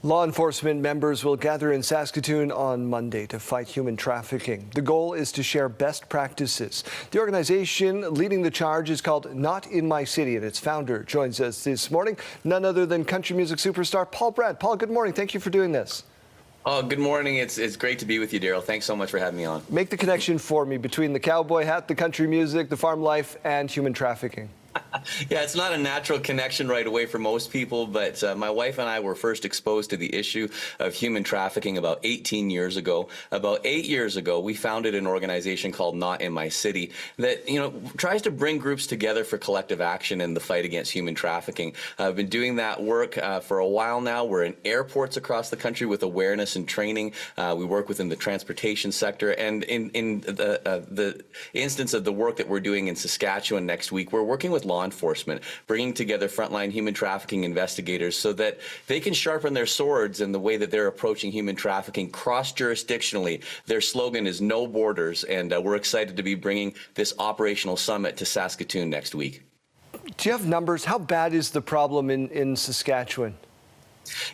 Law enforcement members will gather in Saskatoon on Monday to fight human trafficking. The goal is to share best practices. The organization leading the charge is called Not in My City, and its founder joins us this morning, none other than country music superstar Paul Brandt. Paul, good morning. Thank you for doing this. Oh, good morning. It's great to be with you, Daryl. Thanks so much for having me on. Make the connection for me between the cowboy hat, the country music, the farm life, and human trafficking. Yeah, it's not a natural connection right away for most people, but my wife and I were first exposed to the issue of human trafficking about 18 years ago. About 8 years ago, we founded an organization called Not in My City that, tries to bring groups together for collective action in the fight against human trafficking. I've been doing that work for a while now. We're in airports across the country with awareness and training. We work within the transportation sector, and in the instance of the work that we're doing in Saskatchewan next week, we're working with law enforcement, bringing together frontline human trafficking investigators so that they can sharpen their swords in the way that they're approaching human trafficking cross-jurisdictionally. Their slogan is No Borders, and we're excited to be bringing this operational summit to Saskatoon next week. Do you have numbers? How bad is the problem in Saskatchewan?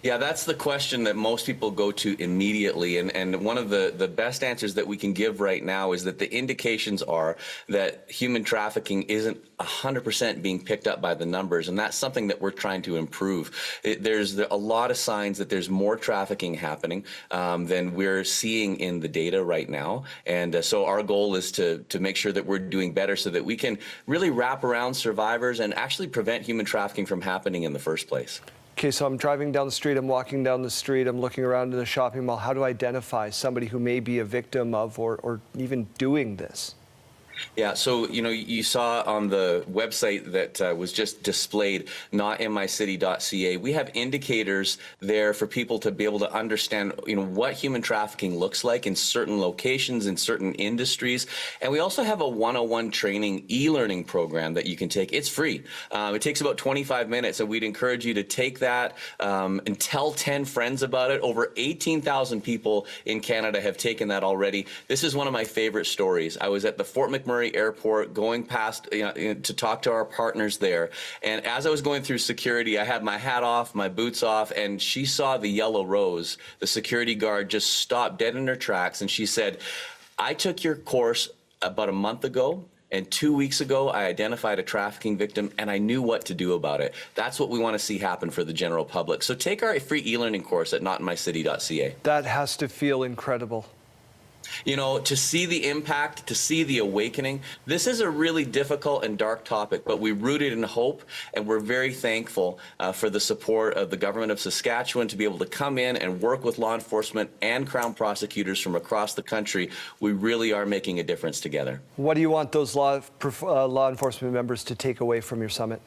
Yeah, that's the question that most people go to immediately, and one of the best answers that we can give right now is that the indications are that human trafficking isn't 100% being picked up by the numbers, and that's something that we're trying to improve. There's a lot of signs that there's more trafficking happening than we're seeing in the data right now, and so our goal is to make sure that we're doing better so that we can really wrap around survivors and actually prevent human trafficking from happening in the first place. Okay, so I'm driving down the street, I'm walking down the street, I'm looking around in the shopping mall. How do I identify somebody who may be a victim of or even doing this? Yeah, so, you saw on the website that was just displayed, notinmycity.ca, we have indicators there for people to be able to understand, what human trafficking looks like in certain locations, in certain industries. And we also have a 101 training e-learning program that you can take. It's free. It takes about 25 minutes, and we'd encourage you to take that and tell 10 friends about it. Over 18,000 people in Canada have taken that already. This is one of my favorite stories. I was at the Fort McMurray Airport going past to talk to our partners there, and as I was going through security, I had my hat off, my boots off, and she saw the yellow rose. The security guard just stopped dead in her tracks, and she said, "I took your course about a month ago, and 2 weeks ago, I identified a trafficking victim, and I knew what to do about it." That's what we want to see happen for the general public. So take our free e-learning course at notinmycity.ca. That has to feel incredible. To see the impact, to see the awakening, this is a really difficult and dark topic, but we root it in hope, and we're very thankful for the support of the government of Saskatchewan to be able to come in and work with law enforcement and Crown prosecutors from across the country. We really are making a difference together. What do you want those law enforcement members to take away from your summit?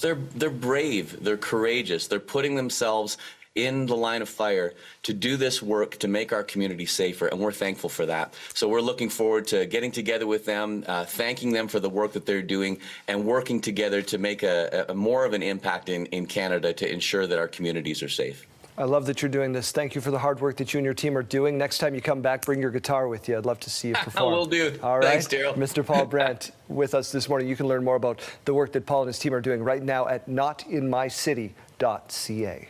They're brave, they're courageous, they're putting themselves in the line of fire to do this work to make our community safer, and we're thankful for that. So we're looking forward to getting together with them, thanking them for the work that they're doing, and working together to make a more of an impact in Canada to ensure that our communities are safe. I love that you're doing this. Thank you for the hard work that you and your team are doing. Next time you come back, bring your guitar with you. I'd love to see you perform. Will do. All right. Thanks, Daryl. Mr. Paul Brandt with us this morning. You can learn more about the work that Paul and his team are doing right now at notinmycity.ca.